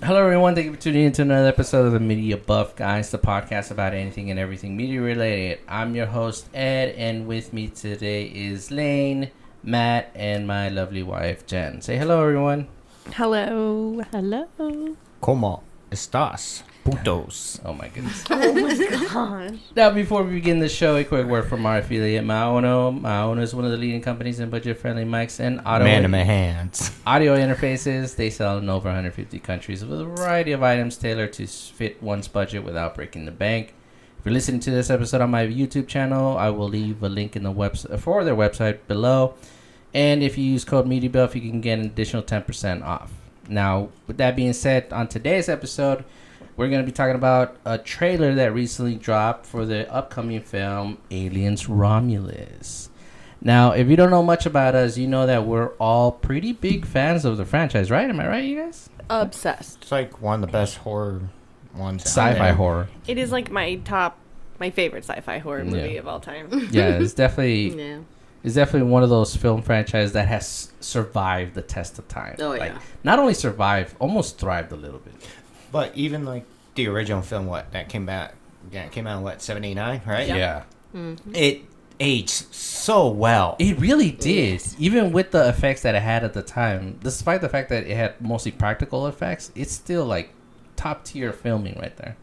Hello, everyone. Thank you for tuning in to another episode of the Media Buff Guys, the podcast about anything and everything media related. I'm your host, Ed, and with me today is Lane, Matt, and my lovely wife, Jen. Say hello, everyone. Hello. ¿Cómo estás, putos? Oh, my goodness. Oh my gosh. Now, before we begin the show, a quick word from our affiliate, Maono. Maono is one of the leading companies in budget-friendly mics and Man in my hands. audio interfaces. They sell in over 150 countries with a variety of items tailored to fit one's budget without breaking the bank. If you're listening to this episode on my YouTube channel, I will leave a link in the website for their website below. And if you use code MediaBuff, you can get an additional 10% off. Now, with that being said, on today's episode, we're going to be talking about a trailer that recently dropped for the upcoming film Aliens Romulus. Now, if you don't know much about us, you know that we're all pretty big fans of the franchise, right? Am I right, you guys? Obsessed. It's like one of the best horror ones. Sci-fi horror. It is like my favorite sci-fi horror movie of all time. Yeah, it's definitely... Yeah. It's definitely one of those film franchises that has survived the test of time. Oh, yeah. Like, not only survived, almost thrived a little bit. But even like the original film, came out in 79, right? Yeah. Mm-hmm. It aged so well. It really did. Even with the effects that it had at the time, despite the fact that it had mostly practical effects, it's still like top tier filming right there.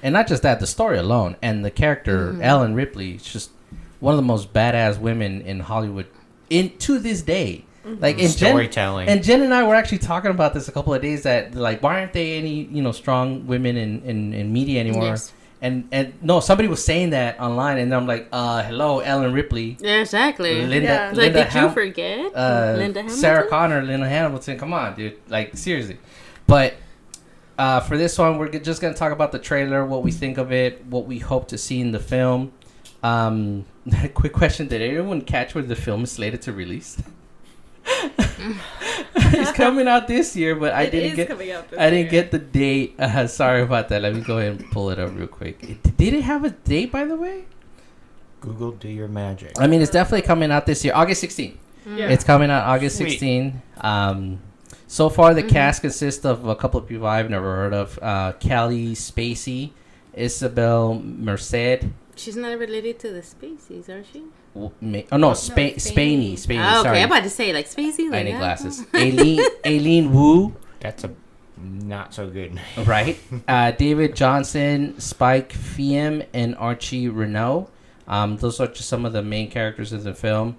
And not just that, the story alone and the character, Ellen Ripley, is just one of the most badass women in Hollywood to this day. Like in storytelling. Jen and I were actually talking about this a couple of days that like why aren't there any strong women in media anymore? Yes. And no, somebody was saying that online, and I'm like, hello, Ellen Ripley. Yeah, exactly. Linda, Like, Linda did you forget? Linda Hamilton? Sarah Connor, Linda Hamilton. Come on, dude. Like, seriously. But for this one, we're just going to talk about the trailer, what we think of it, what we hope to see in the film. Quick question. Did anyone catch where the film is slated to release? It's coming out this year, but I didn't get the date. Sorry about that. Let me go ahead and pull it up real quick. Did it have a date, by the way? Google, do your magic. I mean, it's definitely coming out this year, August 16th. Yeah. It's coming out August Sweet. 16th. So far, the cast consists of a couple of people I've never heard of. Kelly Spacey, Isabel Merced. She's not related to the species, are she? Spaney. Oh, okay, Sorry. I'm about to say, like, Spacey. I Like need that. glasses. Aileen Wu, That's a not so good. right? David Johnson, Spike Fiem, and Archie Renault. Those are just some of the main characters of the film.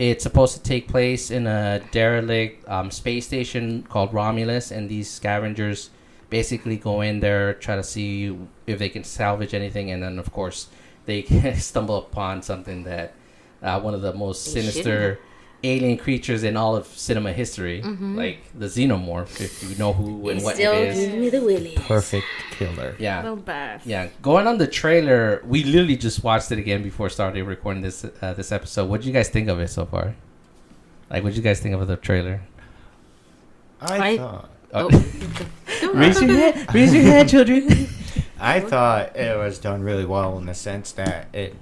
It's supposed to take place in a derelict space station called Romulus, and these scavengers basically go in there, try to see if they can salvage anything, and then, of course, they stumble upon something that one of the most sinister alien creatures in all of cinema history, like the Xenomorph, if you know who and what it is. Give me the willies. Perfect killer. Yeah. The best. Yeah, going on the trailer, we literally just watched it again before starting recording this episode. What did you guys think of it so far? Like, what did you guys think of the trailer? I thought Raise your hand, children. I thought it was done really well in the sense that it's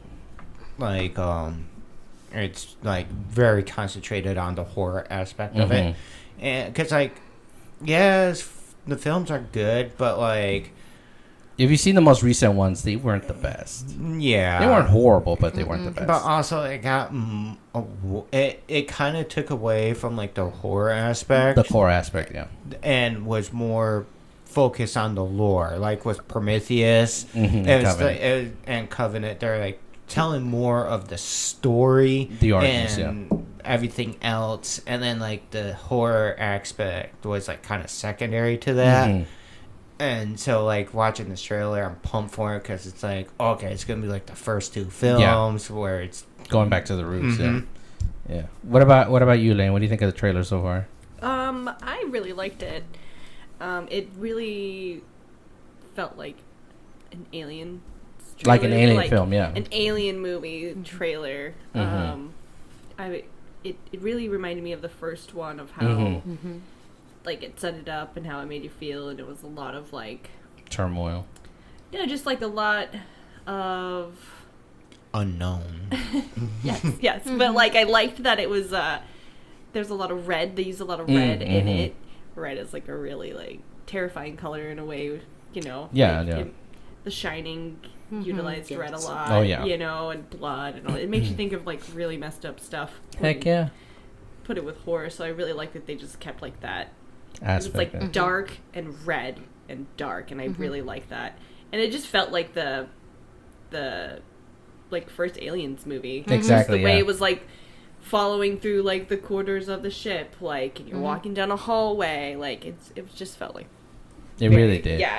like very concentrated on the horror aspect of it, and because the films are good, but like If you've seen the most recent ones, they weren't the best. yeah, They weren't horrible, but they weren't the best. but also it got it kind of took away from like the horror aspect, The core aspect, yeah. and was more focused on the lore, like with Prometheus Covenant. and Covenant. They're like telling more of the story, The origins, and everything else, and then like the horror aspect was like kind of secondary to that. And so like watching this trailer, I'm pumped for it because it's like, okay, it's gonna be like the first two films where it's Going back to the roots, yeah. What about you, Lane? What do you think of the trailer so far? I really liked it. It really felt like an alien trailer, Like an alien film, yeah. An alien movie trailer. It really reminded me of the first one, of how like it set it up and how it made you feel, and it was a lot of like Turmoil. Yeah, just like a lot of unknown. yes. But like I liked that it was there's a lot of red. They use a lot of red in it. Red is like a really like terrifying color in a way, you know. Yeah, like, yeah. The Shining Mhm. utilized Yes. red a lot. Oh, yeah. You know, and blood and all. It makes you think of like really messed up stuff. Heck when yeah. Put it with horror, so I really like that they just kept like that. Aspect. It's like yeah. dark and red and dark, and I really like that. And it just felt like the like first Aliens movie. Exactly, Just the way yeah. it was like following through like the quarters of the ship, like, and you're walking down a hallway, like it just felt like It really did. Yeah,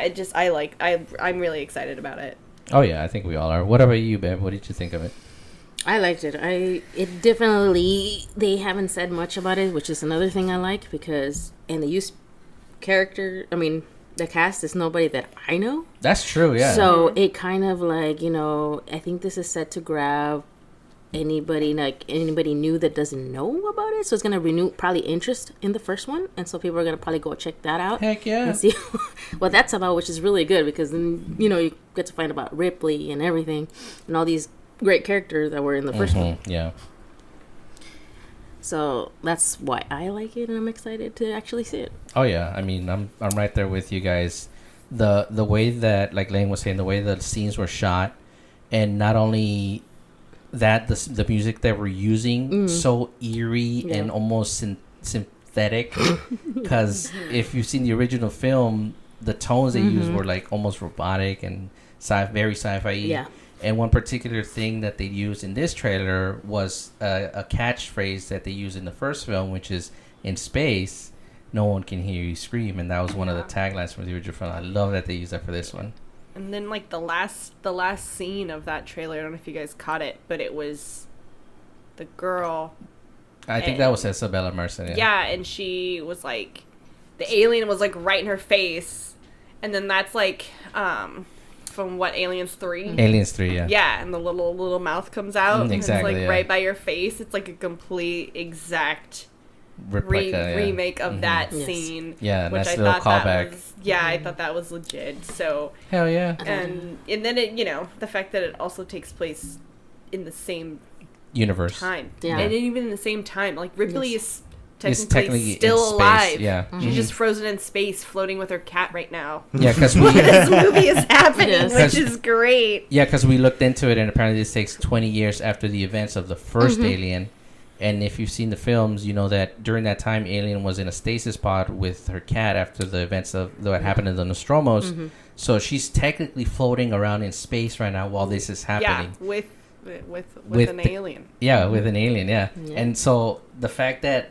I'm really excited about it. Oh yeah, I think we all are. What about you, Bev? What did you think of it? I liked it. It definitely, they haven't said much about it, which is another thing I like, because, and they use the cast is nobody that I know. That's true, yeah. So it kind of like, I think this is set to grab anybody new that doesn't know about it. So it's going to renew probably interest in the first one. And so people are going to probably go check that out. Heck yeah. And see what that's about, which is really good, because then, you get to find about Ripley and everything and all these great characters that were in the first one. Yeah. So that's why I like it, and I'm excited to actually see it. Oh yeah. I mean, I'm right there with you guys. The way that, like Lane was saying, the way the scenes were shot, and not only that, the music that we're using, so eerie and almost synthetic. Because if you've seen the original film, the tones they used were like almost robotic and very sci-fi. Yeah. And one particular thing that they used in this trailer was a catchphrase that they used in the first film, which is, "In space, no one can hear you scream," and that was one of the taglines from the original film. I love that they used that for this one. And then like the last scene of that trailer, I don't know if you guys caught it, but it was the girl. I think that was Isabella Merced. Yeah, and she was like, the alien was like right in her face, and then that's like from what, Aliens 3? Aliens 3, yeah. Yeah, and the little mouth comes out. And exactly, it's like yeah. right by your face. It's like a complete exact Replica, remake of that Yes. scene. Yeah, which nice I little thought callback. that was, I thought that was legit. So, Hell yeah. and then it, the fact that it also takes place in the same Universe. time. Yeah. And even in the same time, like Ripley is It's technically in still space, alive. yeah. She's just frozen in space, floating with her cat right now. Yeah, because This movie is happening, Yes. which is great. we looked into it, and apparently this takes 20 years after the events of the first Alien. And if you've seen the films, you know that during that time, Alien was in a stasis pod with her cat after the events of what happened in the Nostromo's. So she's technically floating around in space right now while this is happening. Yeah, with an alien. Yeah, with an alien, yeah. Yeah. And so the fact that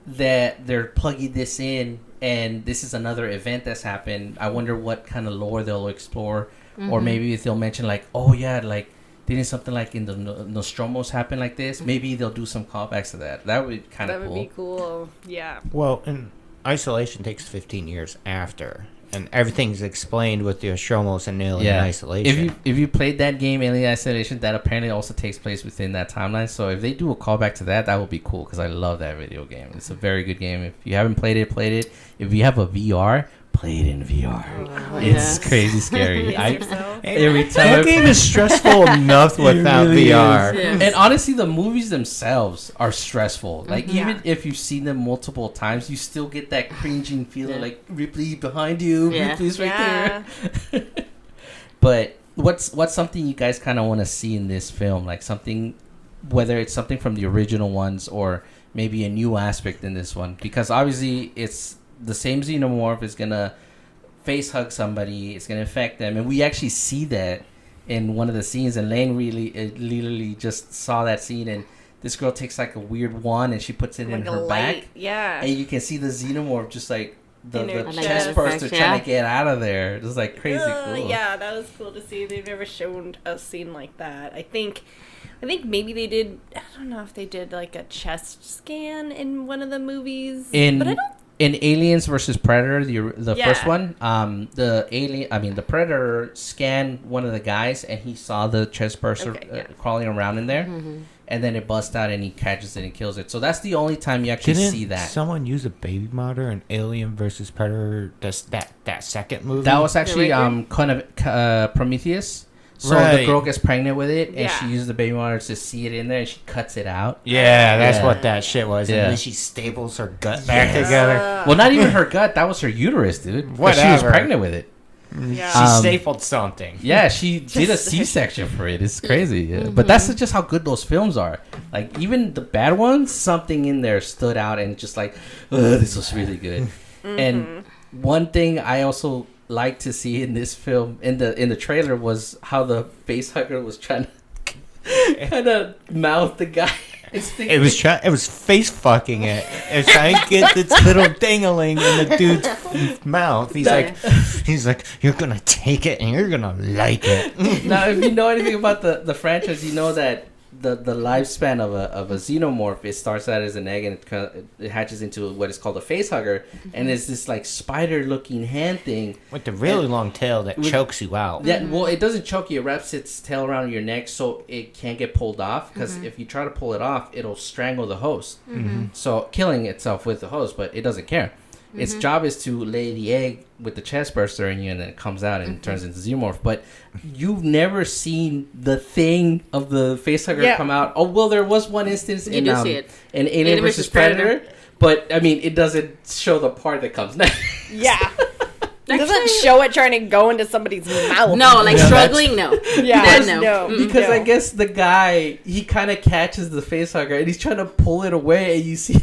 they're plugging this in, and this is another event that's happened, I wonder what kind of lore they'll explore. Or maybe if they'll mention like, oh yeah, like didn't something like in the Nostromo's happen like this? Maybe they'll do some callbacks to that. That would be kind of That cool. would be cool. Yeah. Well, and Isolation takes 15 years after, and everything's explained with the Astromos and Alien Isolation. If you played that game, Alien Isolation, that apparently also takes place within that timeline. So if they do a callback to that, that would be cool, because I love that video game. It's a very good game. If you haven't played it, play it. If you have a VR, play it in VR. It's crazy scary. Every time that game is stressful enough without really VR. Yes. And honestly, the movies themselves are stressful. Like, Yeah. even if you've seen them multiple times, you still get that cringing feeling, like, Ripley behind you, Yeah. Ripley's right Yeah. there. But what's something you guys kind of want to see in this film? Like something, whether it's something from the original ones or maybe a new aspect in this one? Because obviously it's the same xenomorph is going to face hug somebody. It's going to affect them. And we actually see that in one of the scenes. And Lane literally just saw that scene. And this girl takes like a weird wand and she puts it in Like a her light. back. Yeah. And you can see the xenomorph just like the In her chest chest. burster Yeah. trying to get out of there. It was like crazy cool. Yeah, that was cool to see. They've never shown a scene like that. I think maybe they did. I don't know if they did like a chest scan in one of the movies. But I don't. In Aliens versus Predator, the Yeah. first one, the Predator scanned one of the guys and he saw the chest burster crawling around in there, and then it busts out and he catches it and kills it. So that's the only time you actually Didn't see that. someone use a baby monitor in Alien versus Predator? That second movie. That was actually Right Prometheus. So Right. the girl gets pregnant with it, and Yeah. she uses the baby monitor to see it in there, and she cuts it out. Yeah, that's Yeah. what that shit was. Yeah. And then she staples her gut back Yes. together. Well, not even her gut. That was her uterus, dude. 'Cause she was Whatever. pregnant with it. Yeah. She stapled something. Yeah, she did a Just- C-section for it. It's crazy. Yeah. But that's just how good those films are. Like, even the bad ones, something in there stood out and just like, this was really good. And one thing I also like to see in this film, in the trailer, was how the face hugger was trying to kind of mouth the guy. It was face fucking it. It was trying to get this little dingling in the dude's mouth. He's like, you're gonna take it and you're gonna like it. Now, if you know anything about the franchise, you know that the lifespan of a xenomorph, it starts out as an egg and it hatches into what is called a face hugger, and it's this like spider looking hand thing With the really long tail that chokes you out. Yeah, well, it doesn't choke you. It wraps its tail around your neck so it can't get pulled off. Because if you try to pull it off, it'll strangle the host. So killing itself with the host, but it doesn't care. Its job is to lay the egg with the chest burster in you, and then it comes out and turns into xenomorph. But you've never seen the thing of the facehugger come out. Oh, well, there was one instance You do see it. in Alien vs. Predator. But, I mean, it doesn't show the part that comes next. Yeah. It doesn't show it trying to go into somebody's mouth. No, like struggling, no. Yeah, That, no. Because no. I guess the guy, he kind of catches the facehugger and he's trying to pull it away, and you see...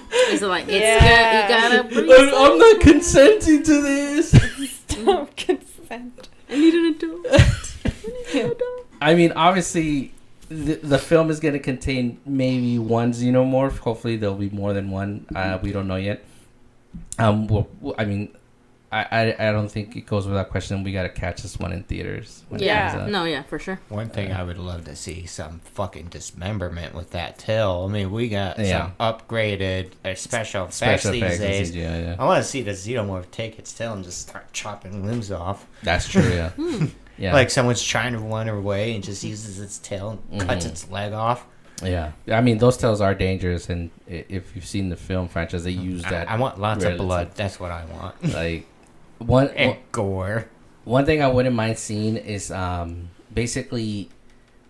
It's like, Yeah. you gotta breathe. I'm not consenting to this. Don't consent. I need an adult. I mean, obviously, the film is going to contain maybe one xenomorph. Hopefully, there'll be more than one. We don't know yet. Well, I mean, I don't think it goes without question. We got to catch this one in theaters. When it comes out. No, yeah, for sure. One thing I would love to see, some fucking dismemberment with that tail. I mean, we got some upgraded special effects these days. Yeah. I want to see the xenomorph take its tail and just start chopping limbs off. That's true, yeah. Yeah. Like someone's trying to run away and just uses its tail and cuts its leg off. Yeah. I mean, those tails are dangerous, and if you've seen the film franchise, they use that. I want lots of relative. blood. That's what I want. Like, And gore. One thing I wouldn't mind seeing is basically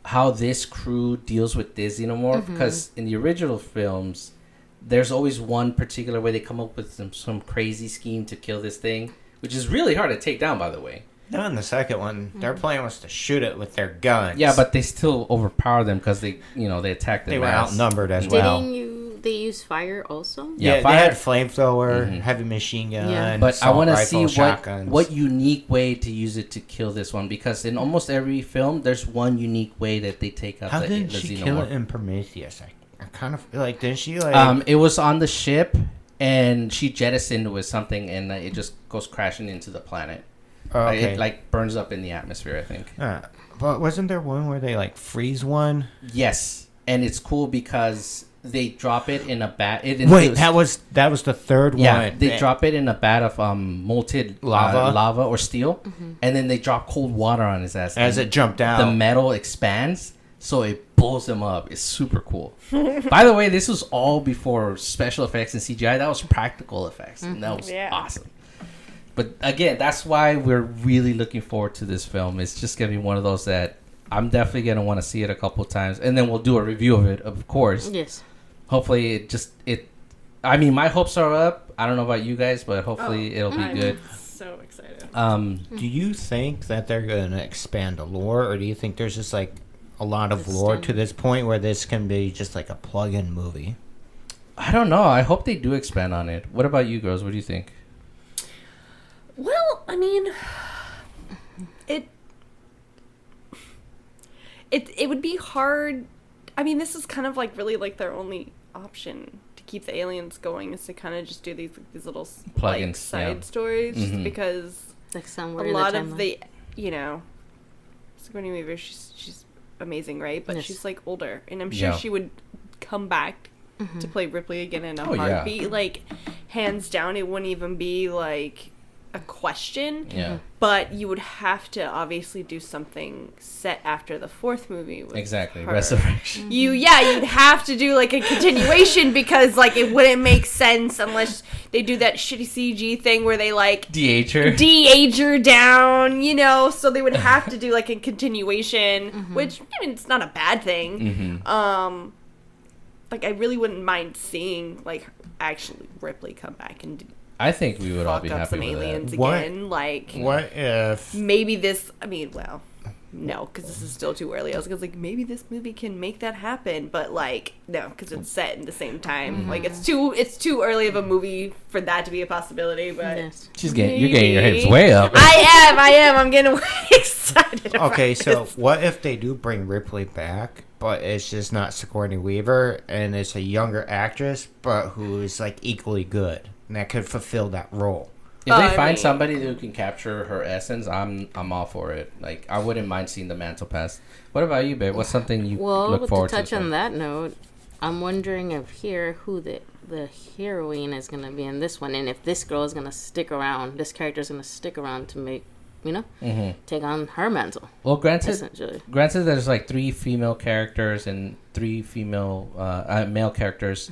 how this crew deals with this xenomorph. Because in the original films, there's always one particular way they come up with some crazy scheme to kill this thing, which is really hard to take down, by the way. No, in the second one, their plan was to shoot it with their guns. Yeah, but they still overpower them because they attacked them. they were outnumbered as well. They use fire also? Yeah, fire. they had flamethrower, heavy machine gun, Yeah. But I assault want to rifle, see shotguns. what unique way to use it to kill this one, because in almost every film, there's one unique way that they take out How the did she xenomorph. kill it in Prometheus? I kind of feel like, didn't she like? It was on the ship, and she jettisoned with something, and it just goes crashing into the planet. Okay. It like burns up in the atmosphere, I think. But wasn't there one where they like freeze one? Yes, and it's cool because they drop it in a bat. Wait, that was the third one. They drop it in a bat of molten lava or steel, and then they drop cold water on his ass. As it jumped out. The metal expands, so it blows him up. It's super cool. By the way, this was all before special effects and CGI. That was practical effects, and that was awesome. But again, that's why we're really looking forward to this film. It's just gonna be one of those that I'm definitely gonna want to see it a couple times, and then we'll do a review of it, of course. Yes. Hopefully, I mean, my hopes are up. I don't know about you guys, but hopefully it'll be good. So excited. Do you think that they're going to expand the lore, or do you think there's just like a lot of lore to this point where this can be just like a plug-in movie? I don't know. I hope they do expand on it. What about you girls? What do you think? Well, I mean, it would be hard. I mean, this is kind of like really like their only option to keep the aliens going, is to kind of just do these little Plug-ins, like side stories, just because Like somewhere a in lot the of timeline. the Sigourney Weaver, she's amazing, right? But Yes. she's like older, and I'm sure she would come back to play Ripley again in a Oh, yeah. heartbeat. Like, hands down, it wouldn't even be like a question. Yeah. But you would have to obviously do something set after the fourth movie. With Exactly. her. Resurrection. You'd have to do like a continuation because like it wouldn't make sense unless they do that shitty CG thing where they like de-age her. de-age her down, you know. So they would have to do like a continuation, which I mean it's not a bad thing. Like I really wouldn't mind seeing like actually Ripley come back and I think we would all fuck be up happy some with aliens that. again. Like What if... maybe this. I mean, well, no, because this is still too early. I was like, maybe this movie can make that happen, but like, no, because it's set in the same time. Like, it's too early of a movie for that to be a possibility. But Yes. You're getting your hips way up. I am. I'm getting way excited. About Okay, so this. what if they do bring Ripley back, but it's just not Sigourney Weaver, and it's a younger actress, but who is like equally good, and that could fulfill that role? If they I find mean- somebody who can capture her essence, I'm all for it. Like I wouldn't mind seeing the mantle pass. What about you, babe? What's something you Well, look to forward touch to? on that note, I'm wondering who the heroine is gonna be in this one, and if this girl is gonna stick around, this character is gonna stick around to make, take on her mantle. Well, granted, Essentially, there's like 3 female characters and 3 female male characters.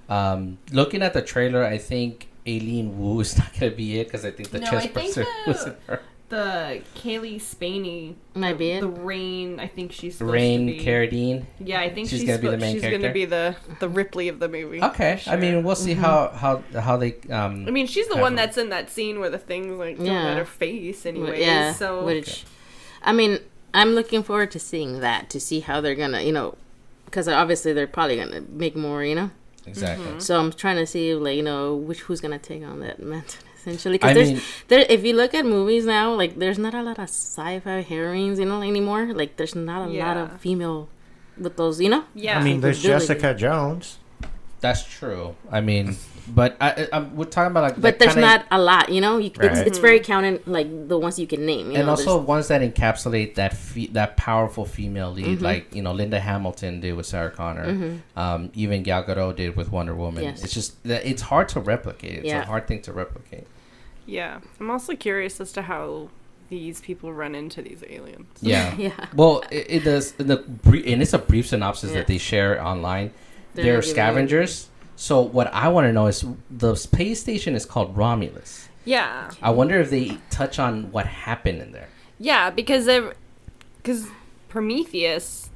Looking at the trailer, I think Aileen Wu is not gonna be it because I think the No, chess I think person was in her. the Kaylee Spaney, might be it. the Rain. I think she's supposed Rain to be. Carradine. Yeah, I think She's she's gonna be the main she's character? gonna be the Ripley of the movie. Okay, for I mean sure. we'll see how they. I mean, she's the have one her. that's in that scene where the things like don't Yeah. at her face, anyways. Yeah, So which, I mean, I'm looking forward to seeing that, to see how they're gonna, because obviously they're probably gonna make more, Exactly. So I'm trying to see, like, who's gonna take on that mantle, essentially. I Because mean- if you look at movies now, like, there's not a lot of sci-fi heroines, anymore. Like, there's not a lot Yeah. of female with those, yeah. I mean, there's Capability. Jessica Jones. That's true. I mean, but we're talking about like. But the there's kinda- not a lot, Right. It's very counted, like, the ones you can name. and also there's- ones that encapsulate that powerful female lead, like Linda Hamilton did with Sarah Connor, even Gal Gadot did with Wonder Woman. Yes. It's just that it's hard to replicate. It's Yeah. a hard thing to replicate. Yeah. I'm also curious as to how these people run into these aliens. Yeah. Yeah. Well, it does. And it's a brief synopsis Yeah. that they share online. They're They're giving scavengers. So what I want to know is the space station is called Romulus. Yeah. I wonder if they touch on what happened in there. Yeah, because Prometheus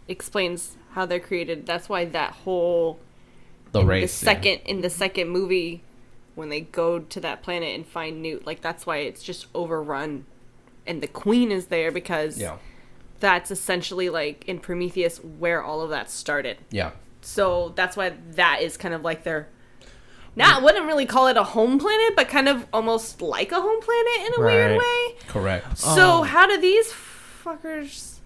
explains how they're created. That's why that whole The race. in the second movie when they go to that planet and find Newt, like that's why it's just overrun and the queen is there because Yeah. that's essentially like in Prometheus where all of that started. Yeah. So that's why that is kind of like their I wouldn't really call it a home planet, but kind of almost like a home planet in a weird Right. way. Correct. So how do these fuckers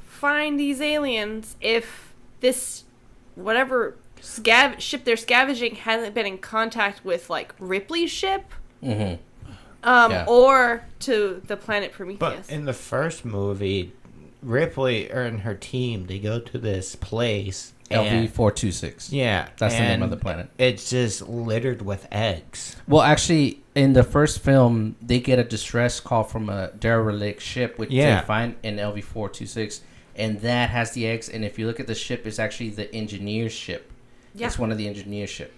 find these aliens if this whatever ship they're scavenging hasn't been in contact with like Ripley's ship? Mm-hmm. Yeah. Or to the planet But Prometheus. in the first movie, Ripley and her team, they go to this place. and- LV-426. Yeah. That's the name of and the planet. It's just littered with eggs. Well, actually, in the first film, they get a distress call from a derelict ship, which Yeah. they find in LV-426, and that has the eggs. And if you look at the ship, it's actually the engineer's ship. Yeah. It's one of the engineer's ship.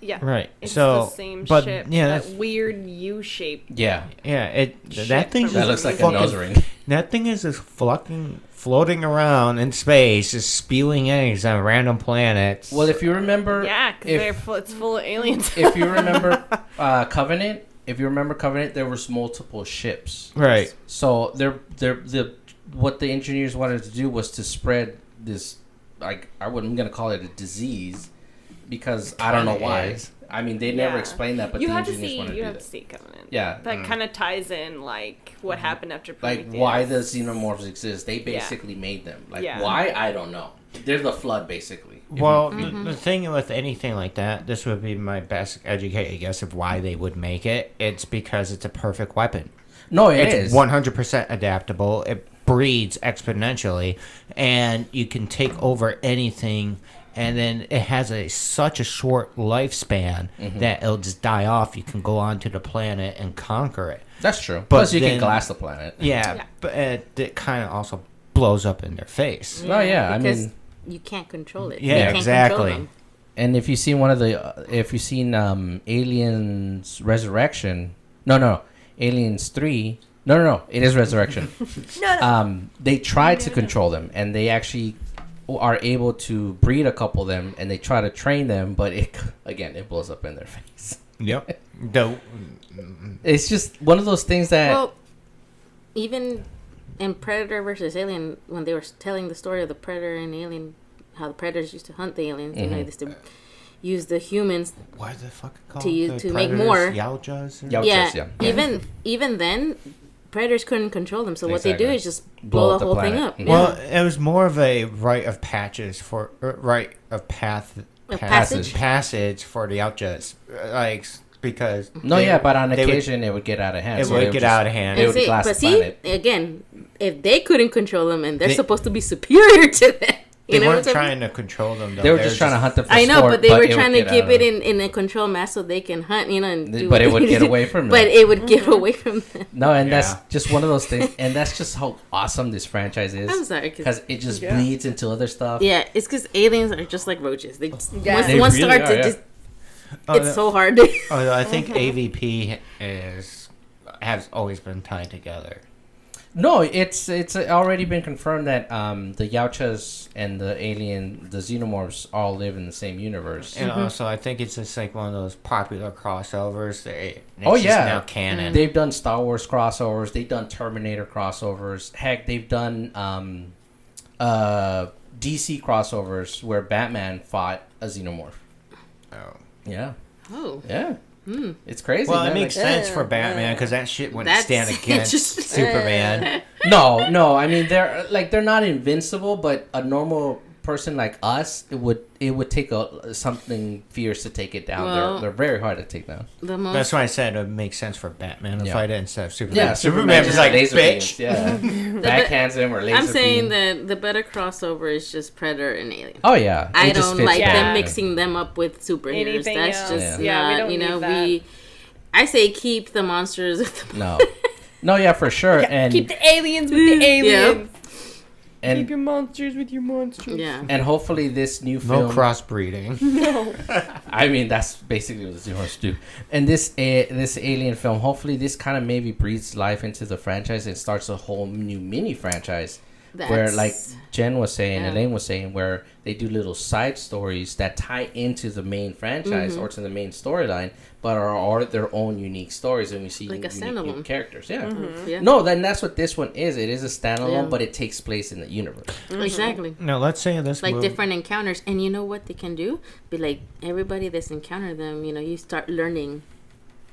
Yeah. Right. It's so, the same but, ship. Yeah, that that's, weird U shape. Yeah. Shit that thing from That is looks like a fucking- nose ring. That thing is just fucking floating around in space, just spewing eggs on random planets. Well, if you remember... Yeah, because if- it's full of aliens. if you remember Covenant, there was multiple ships. Right. So what the engineers wanted to do was to spread this, like I'm gonna call it a disease, because I don't know why. is. I mean, they never Yeah. explained that, but you the have to engineers see. wanted to You do have to that. see Covenant. Yeah. That kind of ties in like what happened after Like Prometheus. why the xenomorphs exist? They basically made them. Like Yeah. why? I don't know. They're the flood, basically. Well, the thing with anything like that, this would be my best educated guess of why they would make it. It's because it's a perfect weapon. No, it It's is 100% adaptable. It breeds exponentially, and you can take over anything and then it has such a short lifespan that it'll just die off. You can go onto the planet and conquer it. That's true. But Plus, you then- can glass the planet. Yeah, but it kind of also blows up in their face. Oh, yeah, I because mean- you can't control it. Yeah, You can't exactly. control them. And if you've seen Aliens Resurrection, no, Aliens 3, no, it is Resurrection. No. They tried to control them, and they actually are able to breed a couple of them, and they try to train them, but it blows up in their face. Yep. It's just one of those things that Well, even in Predator versus Alien, when they were telling the story of the Predator and Alien, how the Predators used to hunt the aliens, you know, they used to use the humans. What is it fucking called? To use- The to make predators? more. Yautjas? or- Yautjas. Yeah, Yeah. even then, Predators couldn't control them. So what they do Exactly. is just Blow blow up the the whole thing planet. up. Mhm. Yeah. Well, it was more of a rite of passage for passage for the Yautjas, like because no, they- yeah, but on they would- occasion it would get out of hand. it so would they get just- out of hand. They And would glass but the see, planet. again, if they couldn't control them and they're They- supposed to be superior to them, They you know weren't what I'm trying to control them. Though. They were just trying to hunt them for I know, sport, but they were it would trying to get keep out it of- in a control mass so they can hunt, you know, and do But it what would they get do. away from them. But it would get away from them. No, and that's Yeah. just one of those things, and that's just how awesome this franchise is. I'm sorry, because it just Yeah. bleeds into other stuff. Yeah, it's because aliens are just like roaches. They just, Yeah. once They one really starts, are, it yeah. just Oh, it's so hard to. I think AVP has always been tied together. No, it's already been confirmed that the Yautjas and the xenomorphs all live in the same universe. And also, I think it's just like one of those popular crossovers. It's Oh, just yeah. now canon. They've done Star Wars crossovers. They've done Terminator crossovers. Heck, they've done DC crossovers where Batman fought a xenomorph. Oh. Yeah, Oh, yeah. It's crazy. Well, it man. makes Like, sense for Batman because that shit wouldn't That's- stand it's against just- Superman. No. I mean, they're not invincible, but a normal person like us, it would take something fierce to take it down. Well- They're very hard to take down. the most. That's why I said it makes sense for Batman to Yeah. fight it instead of Superman. Yeah, Superman was just like, laser bitch. beams, yeah, backhands him or laser I'm saying beam. that the better crossover is just Predator and Alien. Oh yeah, I it just don't fits like Yeah. them better. mixing them up with superheroes. Anything That's else. just Yeah, we not, don't you know, need that. I say keep the monsters. No, yeah, for sure, and Keep the aliens with the aliens. and Keep your monsters with your monsters. Yeah. and hopefully this new No film. crossbreeding. No. I mean, that's basically what the Xenomorphs do. And this Alien film, hopefully this kind of maybe breathes life into the franchise and starts a whole new mini franchise. Where, like Jen was saying, Yeah. Elaine was saying, where they do little side stories that tie into the main franchise or to the main storyline, but are their own unique stories, and we see Like a unique new standalone. characters. Yeah. Yeah. No, then that's what this one is. It is a standalone, Yeah. but it takes place in the universe. Exactly. No, let's say this Like movie. different encounters, and you know what they can do? Be like everybody that's encountered them. You know, you start learning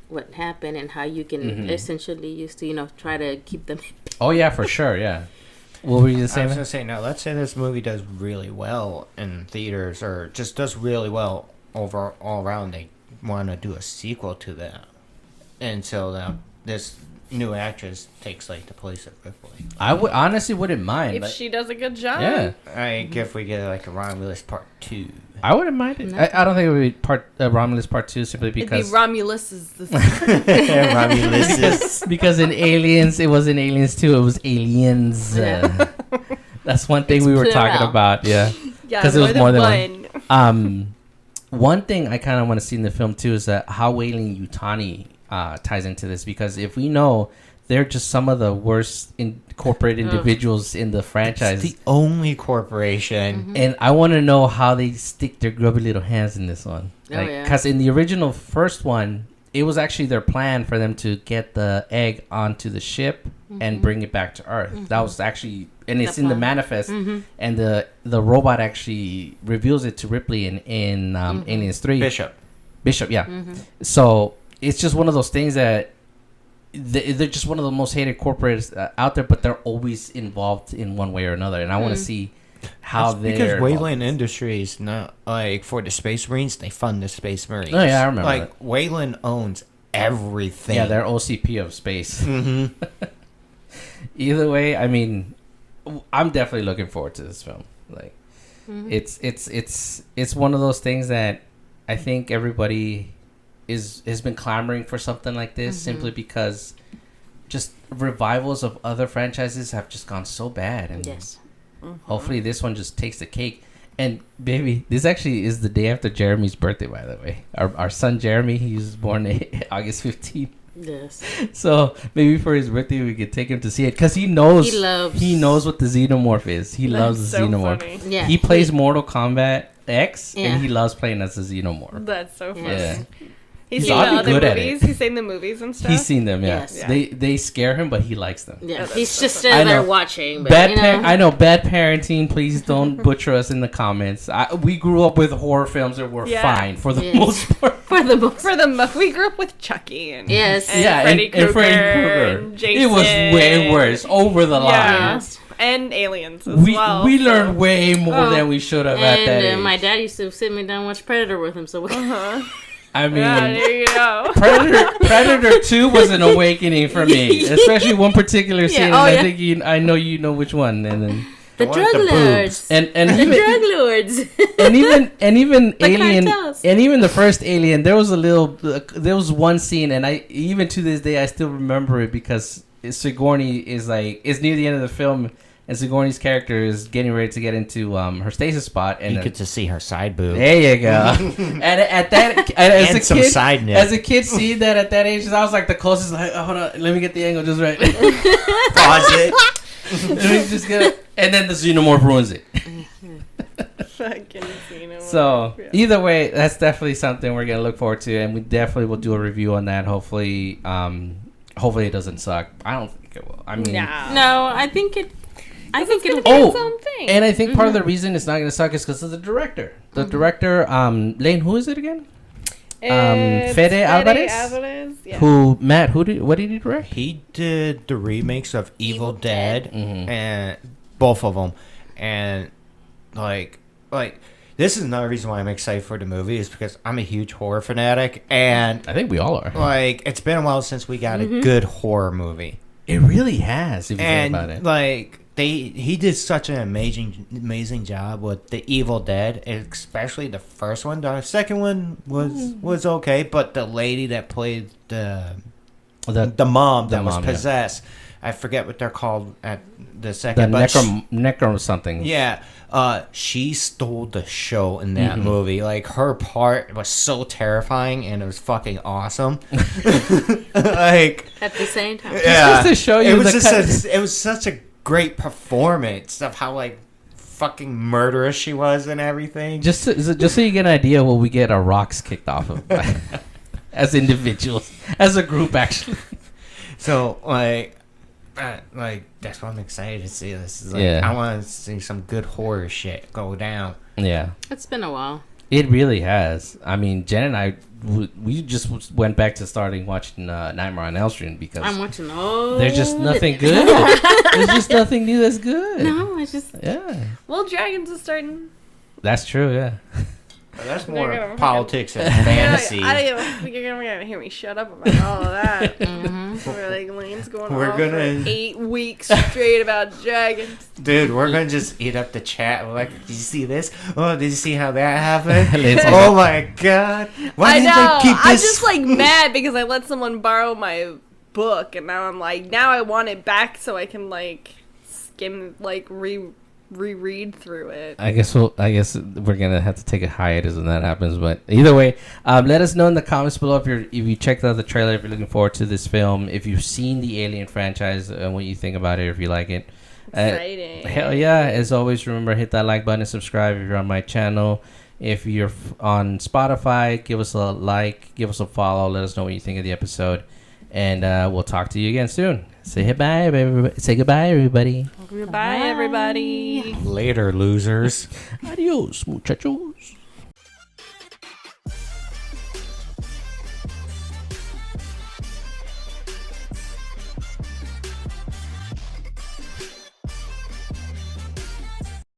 what happened and how you can essentially use to try to keep them. Oh yeah, for sure. Yeah. What were you I was saying? gonna say no. Let's say this movie does really well in theaters, or just does really well all around. They want to do a sequel to that, and so this new actress takes like the place of Ripley. I would honestly wouldn't mind. If Like, she does a good job. yeah. I if we get like a Romulus Part 2. I wouldn't mind it. No. I don't think it would be Romulus Part 2 simply It'd be because Romulus is the because in Aliens it was in Aliens 2 it was Aliens. Yeah. That's one thing It's we were plural. talking about. Yeah. yeah, 'Cause it was more than one. One thing I kind of want to see in the film too is that how Weyland Yutani ties into this, because if we know they're just some of the worst corporate individuals in the franchise. It's the only corporation. And I want to know how they stick their grubby little hands in this one. Oh, yeah. Because in the original first one, it was actually their plan for them to get the egg onto the ship and bring it back to Earth. That was actually, and it's The in the plan. manifest, and the robot actually reveals it to Ripley in Aliens 3. Bishop, yeah. So it's just one of those things that they're just one of the most hated corporates out there, but they're always involved in one way or another. And I want to see how That's they're because involved. Wayland Industries, not like for the Space Marines, they fund the Space Marines. Oh, yeah, I remember Like that. Wayland owns everything. Yeah, they're OCP of space. Mm-hmm. Either way, I mean, I'm definitely looking forward to this film. Like, It's one of those things that I think everybody has been clamoring for something like this simply because just revivals of other franchises have just gone so bad, and hopefully this one just takes the cake. And baby, this actually is the day after Jeremy's birthday, by the way. Our son Jeremy, he was born August 15th. Yes. So maybe for his birthday we could take him to see it because he knows what the Xenomorph is. He loves the Xenomorph. Funny. Yeah. He plays Mortal Kombat X and he loves playing as the Xenomorph. That's so funny. Yeah. He's seen the other movies. He's seen the movies and stuff. He's seen them, Yes. They scare him, but he likes them. Yeah, Oh, he's so just funny. there watching. But, I know, bad parenting. Please don't butcher us in the comments. We grew up with horror films that were fine for the most part. We grew up with Chucky and yes, and Freddy Krueger and Jason. It was way worse, over the line. Yes. And aliens as well. We learned way more than we should have at that age. My dad used to sit me down and watch Predator with him. So I mean, there you go. Predator 2 was an awakening for me, especially one particular scene. I think I know you know which one, and then the drug lords and the even, drug lords and even Alien cartels. and even the first Alien. There was one scene, and I even to this day I still remember it because Sigourney is it's near the end of the film. And Sigourney's character is getting ready to get into her stasis spot, and you get to see her side boob. There you go. And at that, as a kid, seeing that at that age, I was like the closest. Like, oh, hold on, let me get the angle just right. Pause it. Let me just get it. And then the Xenomorph ruins it. Fucking Xenomorph. So either way, that's definitely something we're gonna look forward to, and we definitely will do a review on that. Hopefully, hopefully it doesn't suck. I don't think it will. I mean, no, I think it. I think it'll be its own thing. And I think part of the reason it's not going to suck is because of the director. The director, Lane, who is it again? Fede Alvarez. Yeah. What did he direct? He did the remakes of Evil Dead, and both of them, and like this is another reason why I'm excited for the movie is because I'm a huge horror fanatic, and I think we all are. Like it's been a while since we got a good horror movie. It really has, if you think about it. Like he did such an amazing job with the Evil Dead, especially the first one. The second one was okay, but the lady that played the mom that was possessed, I forget what they're called at the second. The necro something. Yeah, she stole the show in that movie. Like her part was so terrifying, and it was fucking awesome. Like at the same time, yeah, just to show you, it was such a great performance of how like fucking murderous she was and everything. Just so you get an idea what we get our rocks kicked off of as individuals, as a group, actually. So like that's why I'm excited to see this. Is I want to see some good horror shit go down. Yeah, it's been a while. It really has. I mean, Jen and I, we just went back to starting watching Nightmare on Elm Street because I'm watching all. There's just nothing good. There's just nothing new that's good. No, it's just Well, Dragons is starting. That's true. Yeah. That's more politics and fantasy. You're gonna hear me shut up about all of that. We're like Lane's going on for 8 weeks straight about dragons. Dude, we're gonna just eat up the chat. We're like, did you see this? Oh, did you see how that happened? Oh my god! Why didn't they keep this? I'm just like mad because I let someone borrow my book, and now I'm like, now I want it back so I can like skim reread through it. I guess we're gonna have to take a hiatus when that happens. But either way, let us know in the comments below if you checked out the trailer, if you're looking forward to this film, if you've seen the Alien franchise and what you think about it, if you like it. Exciting. Hell yeah! As always, remember hit that like button and subscribe if you're on my channel. If you're on Spotify, give us a like, give us a follow. Let us know what you think of the episode, and we'll talk to you again soon. Say goodbye, everybody. Say goodbye, everybody. Goodbye, everybody. Later, losers. Adios, muchachos.